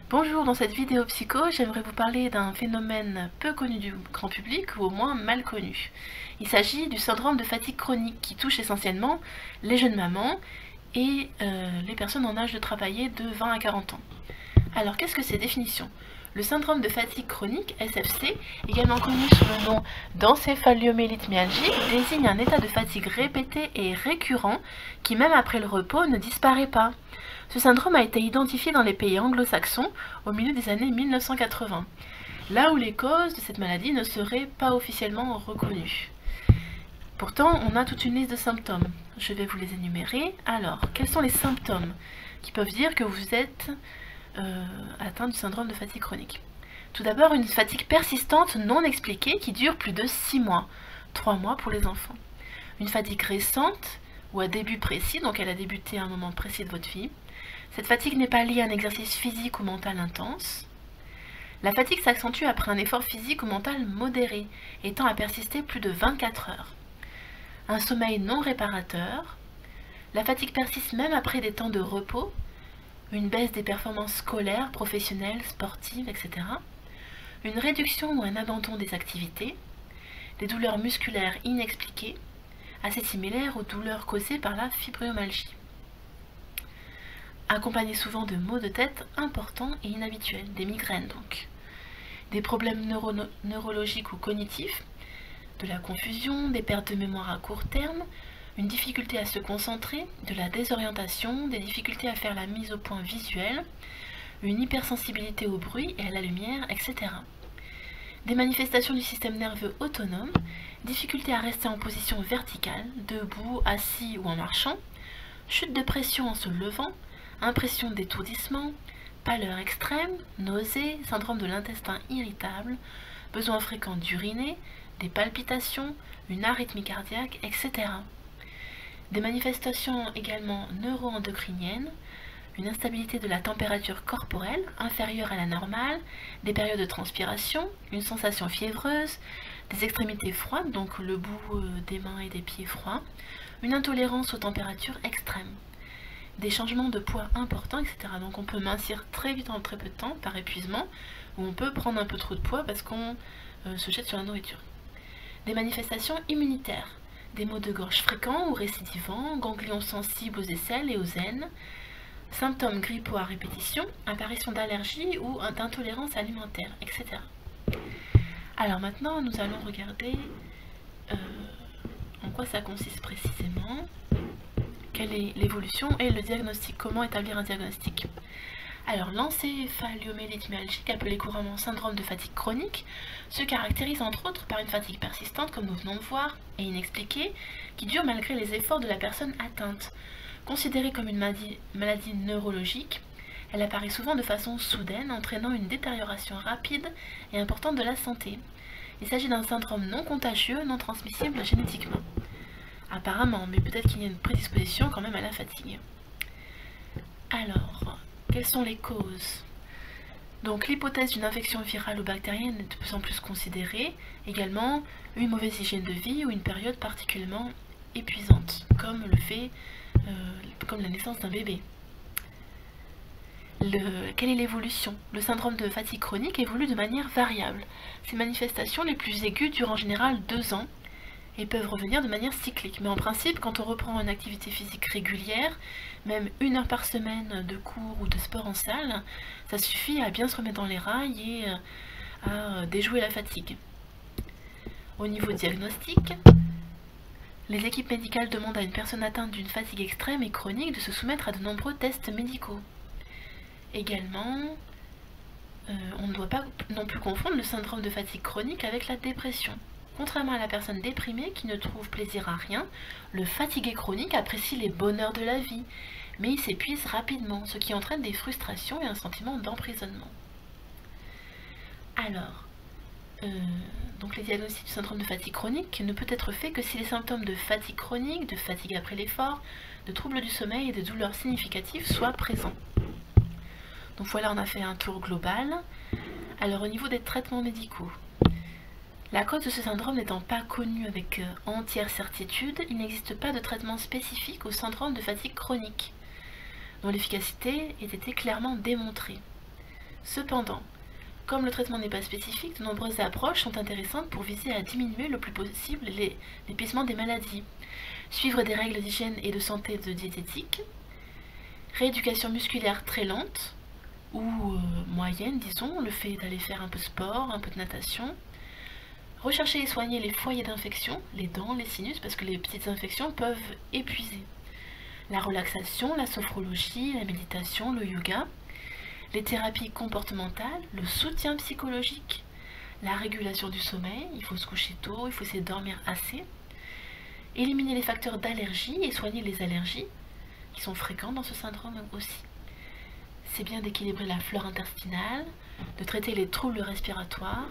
Bonjour, dans cette vidéo psycho, j'aimerais vous parler d'un phénomène peu connu du grand public, ou au moins mal connu. Il s'agit du syndrome de fatigue chronique qui touche essentiellement les jeunes mamans et les personnes en âge de travailler de 20 à 40 ans. Alors, qu'est-ce que c'est? Définition. Le syndrome de fatigue chronique, SFC, également connu sous le nom d'encéphalomyélite myalgique, désigne un état de fatigue répété et récurrent qui, même après le repos, ne disparaît pas. Ce syndrome a été identifié dans les pays anglo-saxons au milieu des années 1980, là où les causes de cette maladie ne seraient pas officiellement reconnues. Pourtant, on a toute une liste de symptômes. Je vais vous les énumérer. Alors, quels sont les symptômes qui peuvent dire que vous êtes atteint du syndrome de fatigue chronique? Tout d'abord, une fatigue persistante non expliquée qui dure plus de 6 mois, 3 mois pour les enfants. Une fatigue récente ou à début précis, donc elle a débuté à un moment précis de votre vie. Cette fatigue n'est pas liée à un exercice physique ou mental intense. La fatigue s'accentue après un effort physique ou mental modéré, étant à persister plus de 24 heures. Un sommeil non réparateur. La fatigue persiste même après des temps de repos. Une baisse des performances scolaires, professionnelles, sportives, etc. Une réduction ou un abandon des activités. Des douleurs musculaires inexpliquées, assez similaires aux douleurs causées par la fibromyalgie. Accompagnées souvent de maux de tête importants et inhabituels, des migraines donc. Des problèmes neurologiques ou cognitifs, de la confusion, des pertes de mémoire à court terme, une difficulté à se concentrer, de la désorientation, des difficultés à faire la mise au point visuelle, une hypersensibilité au bruit et à la lumière, etc. Des manifestations du système nerveux autonome, difficulté à rester en position verticale, debout, assis ou en marchant, chute de pression en se levant, impression d'étourdissement, pâleur extrême, nausées, syndrome de l'intestin irritable, besoin fréquent d'uriner, des palpitations, une arythmie cardiaque, etc. Des manifestations également neuro-endocriniennes, une instabilité de la température corporelle inférieure à la normale, des périodes de transpiration, une sensation fiévreuse, des extrémités froides, donc le bout des mains et des pieds froids, une intolérance aux températures extrêmes, des changements de poids importants, etc. Donc on peut mincir très vite en très peu de temps par épuisement, ou on peut prendre un peu trop de poids parce qu'on se jette sur la nourriture. Des manifestations immunitaires, des maux de gorge fréquents ou récidivants, ganglions sensibles aux aisselles et aux aines, symptômes grippaux à répétition, apparition d'allergies ou d'intolérance alimentaire, etc. Alors maintenant, nous allons regarder en quoi ça consiste précisément, quelle est l'évolution et le diagnostic, comment établir un diagnostic. Alors, l'encéphalomyélite myalgique, appelée couramment syndrome de fatigue chronique, se caractérise entre autres par une fatigue persistante, comme nous venons de voir, et inexpliquée, qui dure malgré les efforts de la personne atteinte. Considérée comme une maladie neurologique, elle apparaît souvent de façon soudaine, entraînant une détérioration rapide et importante de la santé. Il s'agit d'un syndrome non contagieux, non transmissible génétiquement. Apparemment, mais peut-être qu'il y a une prédisposition quand même à la fatigue. Alors, quelles sont les causes? Donc l'hypothèse d'une infection virale ou bactérienne est de plus en plus considérée. Également, une mauvaise hygiène de vie ou une période particulièrement épuisante, comme comme la naissance d'un bébé. Quelle est l'évolution? Le syndrome de fatigue chronique évolue de manière variable. Ces manifestations les plus aiguës durent en général 2 ans et peuvent revenir de manière cyclique. Mais en principe, quand on reprend une activité physique régulière, même 1 heure par semaine de cours ou de sport en salle, ça suffit à bien se remettre dans les rails et à déjouer la fatigue. Au niveau diagnostic, les équipes médicales demandent à une personne atteinte d'une fatigue extrême et chronique de se soumettre à de nombreux tests médicaux. Également, on ne doit pas non plus confondre le syndrome de fatigue chronique avec la dépression. Contrairement à la personne déprimée qui ne trouve plaisir à rien, le fatigué chronique apprécie les bonheurs de la vie, mais il s'épuise rapidement, ce qui entraîne des frustrations et un sentiment d'emprisonnement. Alors, donc les diagnostics du syndrome de fatigue chronique ne peut être fait que si les symptômes de fatigue chronique, de fatigue après l'effort, de troubles du sommeil et de douleurs significatives soient présents. Donc voilà, on a fait un tour global. Alors au niveau des traitements médicaux, la cause de ce syndrome n'étant pas connue avec entière certitude, il n'existe pas de traitement spécifique au syndrome de fatigue chronique, dont l'efficacité ait été clairement démontrée. Cependant, comme le traitement n'est pas spécifique, de nombreuses approches sont intéressantes pour viser à diminuer le plus possible l'épuisement des maladies. Suivre des règles d'hygiène et de santé de diététique, rééducation musculaire très lente, ou moyenne, disons, le fait d'aller faire un peu de sport, un peu de natation, rechercher et soigner les foyers d'infection, les dents, les sinus, parce que les petites infections peuvent épuiser. La relaxation, la sophrologie, la méditation, le yoga, les thérapies comportementales, le soutien psychologique, la régulation du sommeil, il faut se coucher tôt, il faut essayer de dormir assez, éliminer les facteurs d'allergie et soigner les allergies, qui sont fréquentes dans ce syndrome aussi. C'est bien d'équilibrer la flore intestinale, de traiter les troubles respiratoires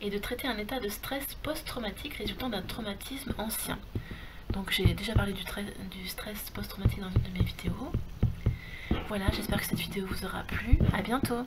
et de traiter un état de stress post-traumatique résultant d'un traumatisme ancien. Donc j'ai déjà parlé du stress post-traumatique dans une de mes vidéos. Voilà, j'espère que cette vidéo vous aura plu. À bientôt!